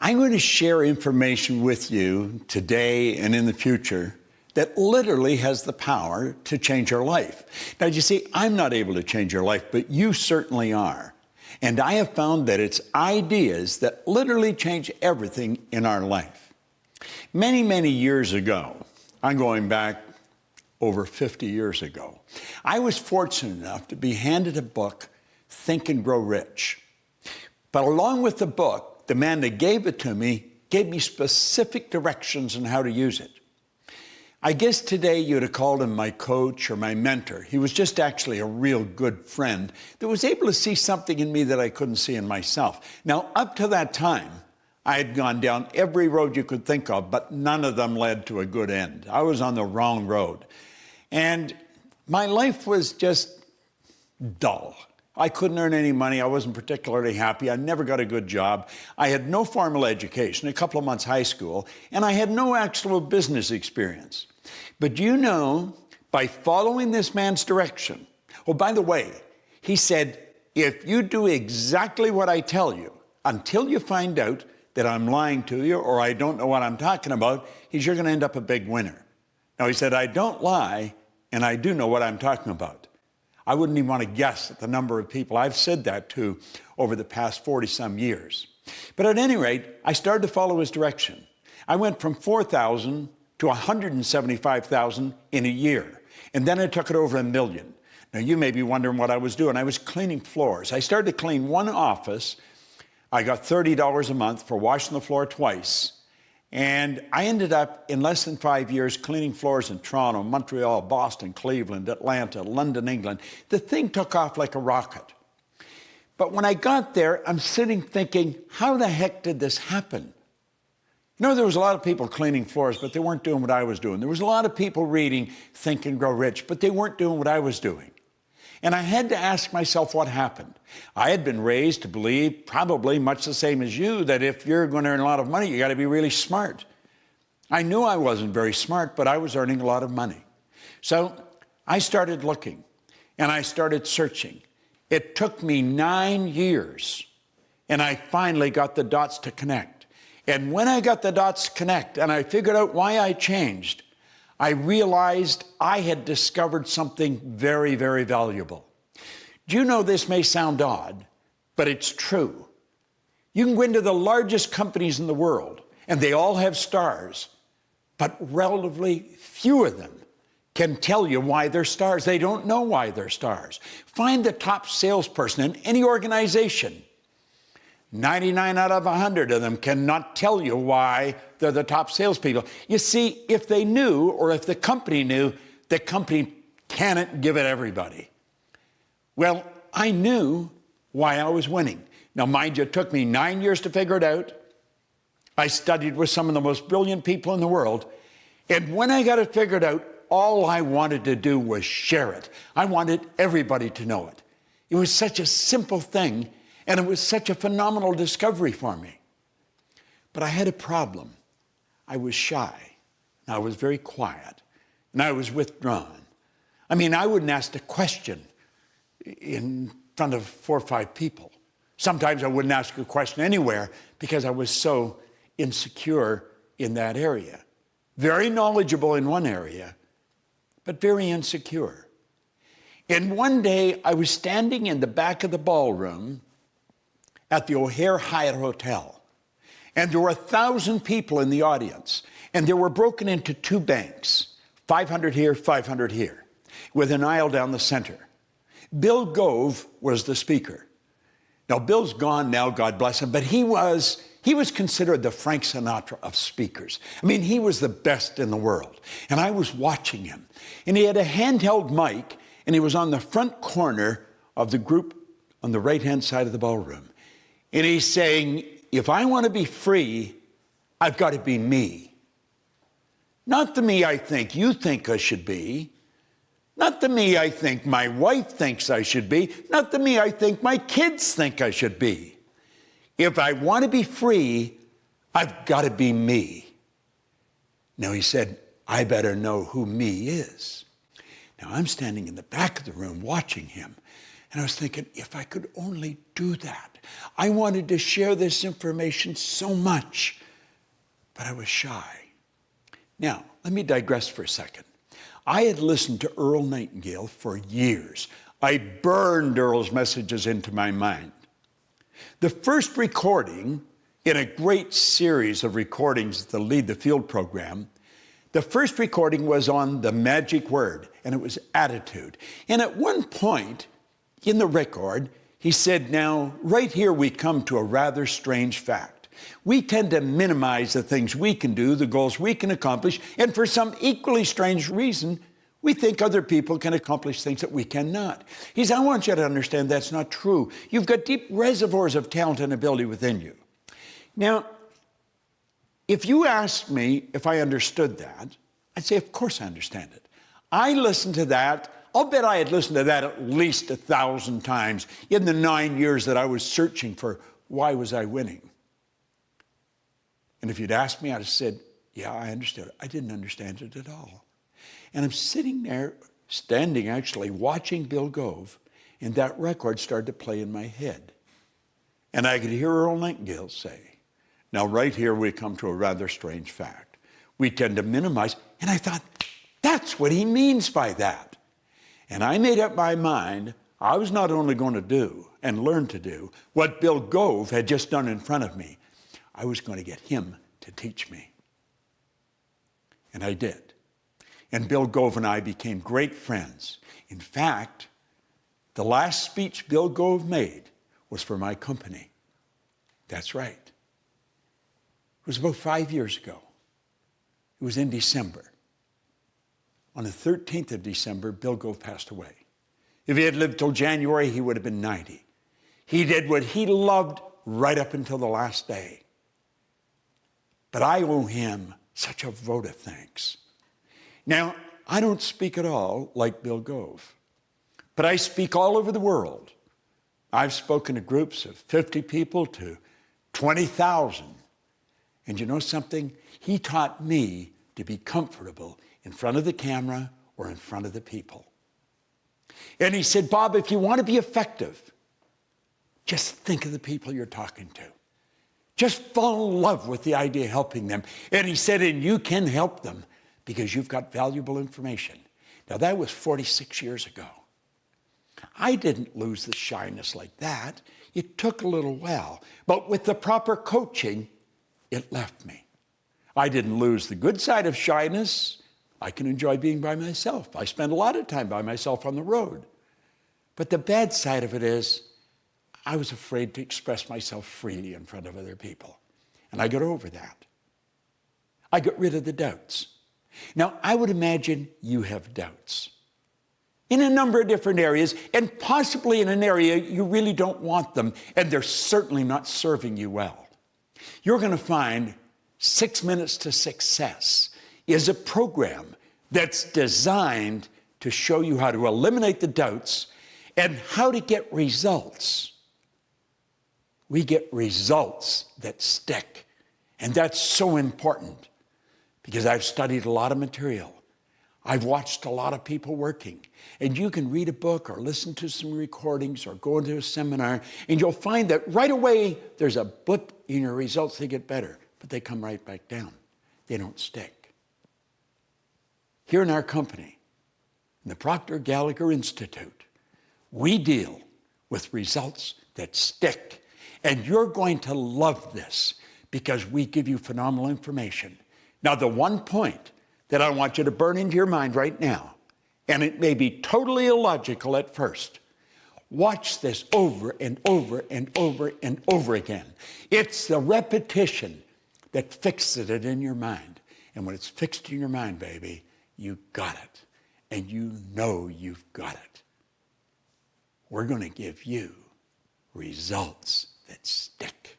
I'm going to share information with you today and in the future that literally has the power to change your life. Now, you see, I'm not able to change your life, but you certainly are. And I have found that it's ideas that literally change everything in our life. Many, many years ago, I'm going back over 50 years ago, I was fortunate enough to be handed a book, Think and Grow Rich. But along with the book, the man that gave it to me gave me specific directions on how to use it. I guess today you'd have called him my coach or my mentor. He was just actually a real good friend that was able to see something in me that I couldn't see in myself. Now, up to that time, I had gone down every road you could think of, but none of them led to a good end. I was on the wrong road. And my life was just dull. I couldn't earn any money. I wasn't particularly happy. I never got a good job. I had no formal education, a couple of months high school, and I had no actual business experience. But you know, by following this man's direction, oh, by the way, he said, if you do exactly what I tell you, until you find out that I'm lying to you or I don't know what I'm talking about, you're going to end up a big winner. Now, he said, I don't lie, and I do know what I'm talking about. I wouldn't even want to guess at the number of people I've said that to over the past 40-some years. But at any rate, I started to follow his direction. I went from 4,000 to 175,000 in a year. And then I took it over 1 million. Now, you may be wondering what I was doing. I was cleaning floors. I started to clean one office. I got $30 a month for washing the floor twice. And I ended up, in less than 5 years, cleaning floors in Toronto, Montreal, Boston, Cleveland, Atlanta, London, England. The thing took off like a rocket. But when I got there, I'm sitting thinking, how the heck did this happen? You know, there was a lot of people cleaning floors, but they weren't doing what I was doing. There was a lot of people reading Think and Grow Rich, but they weren't doing what I was doing. And I had to ask myself what happened. I had been raised to believe, probably much the same as you, that if you're going to earn a lot of money, you got to be really smart. I knew I wasn't very smart, but I was earning a lot of money. So I started looking, and I started searching. It took me 9 years, and I finally got the dots to connect. And when I got the dots to connect, and I figured out why I changed, I realized I had discovered something very, very valuable. Do you know this may sound odd, but it's true. You can go into the largest companies in the world, and they all have stars, but relatively few of them can tell you why they're stars. They don't know why they're stars. Find the top salesperson in any organization. 99 out of 100 of them cannot tell you why they're the top salespeople. You see, if they knew, or if the company knew, the company cannot give it everybody. Well, I knew why I was winning. Now, mind you, it took me 9 years to figure it out. I studied with some of the most brilliant people in the world. And when I got it figured out, all I wanted to do was share it. I wanted everybody to know it. It was such a simple thing. And it was such a phenomenal discovery for me. But I had a problem. I was shy. I was very quiet. And I was withdrawn. I mean, I wouldn't ask a question in front of 4 or 5 people. Sometimes I wouldn't ask a question anywhere because I was so insecure in that area. Very knowledgeable in one area, but very insecure. And one day I was standing in the back of the ballroom at the O'Hare Hyatt Hotel. And there were 1,000 people in the audience. And they were broken into 2 banks, 500 here, 500 here, with an aisle down the center. Bill Gove was the speaker. Now, Bill's gone now, God bless him, but he was considered the Frank Sinatra of speakers. I mean, he was the best in the world. And I was watching him. And he had a handheld mic, and he was on the front corner of the group on the right-hand side of the ballroom. And he's saying, if I want to be free, I've got to be me. Not the me I think you think I should be. Not the me I think my wife thinks I should be. Not the me I think my kids think I should be. If I want to be free, I've got to be me. Now, he said, I better know who me is. Now, I'm standing in the back of the room watching him. And I was thinking, if I could only do that. I wanted to share this information so much, but I was shy. Now, let me digress for a second. I had listened to Earl Nightingale for years. I burned Earl's messages into my mind. The first recording in a great series of recordings that lead the field program, the first recording was on the magic word, and it was attitude. And at one point in the record, he said, now, right here we come to a rather strange fact. We tend to minimize the things we can do, the goals we can accomplish, and for some equally strange reason, we think other people can accomplish things that we cannot. He said, I want you to understand that's not true. You've got deep reservoirs of talent and ability within you. Now, if you asked me if I understood that, I'd say, of course I understand it. I listened to that. I'll bet I had listened to that at least 1,000 times in the 9 years that I was searching for why was I winning. And if you'd asked me, I'd have said, yeah, I understood it. I didn't understand it at all. And I'm sitting there, standing actually, watching Bill Gove, and that record started to play in my head. And I could hear Earl Nightingale say, now right here we come to a rather strange fact. We tend to minimize, and I thought, that's what he means by that. And I made up my mind, I was not only going to do and learn to do what Bill Gove had just done in front of me, I was going to get him to teach me. And I did. And Bill Gove and I became great friends. In fact, the last speech Bill Gove made was for my company. That's right. It was about 5 years ago. It was in December. On the 13th of December, Bill Gove passed away. If he had lived till January, he would have been 90. He did what he loved right up until the last day. But I owe him such a vote of thanks. Now, I don't speak at all like Bill Gove, but I speak all over the world. I've spoken to groups of 50 people to 20,000. And you know something? He taught me to be comfortable in front of the camera or in front of the people. And he said, Bob, if you want to be effective, just think of the people you're talking to. Just fall in love with the idea of helping them. And he said, and you can help them because you've got valuable information. Now, that was 46 years ago. I didn't lose the shyness like that. It took a little while. But with the proper coaching, it left me. I didn't lose the good side of shyness. I can enjoy being by myself. I spend a lot of time by myself on the road. But the bad side of it is I was afraid to express myself freely in front of other people. And I got over that. I got rid of the doubts. Now, I would imagine you have doubts in a number of different areas, and possibly in an area you really don't want them, and they're certainly not serving you well. You're going to find 6 Minutes to Success is a program that's designed to show you how to eliminate the doubts and how to get results. We get results that stick, and that's so important because I've studied a lot of material. I've watched a lot of people working, and you can read a book or listen to some recordings or go into a seminar, and you'll find that right away there's a blip in your results. They get better, but they come right back down. They don't stick. Here in our company, in the Proctor Gallagher Institute, we deal with results that stick, and you're going to love this because we give you phenomenal information. Now, the one point that I want you to burn into your mind right now, and it may be totally illogical at first. Watch this over and over and over and over again. It's the repetition that fixes it in your mind. And when it's fixed in your mind, baby, you got it. And you know you've got it. We're going to give you results that stick.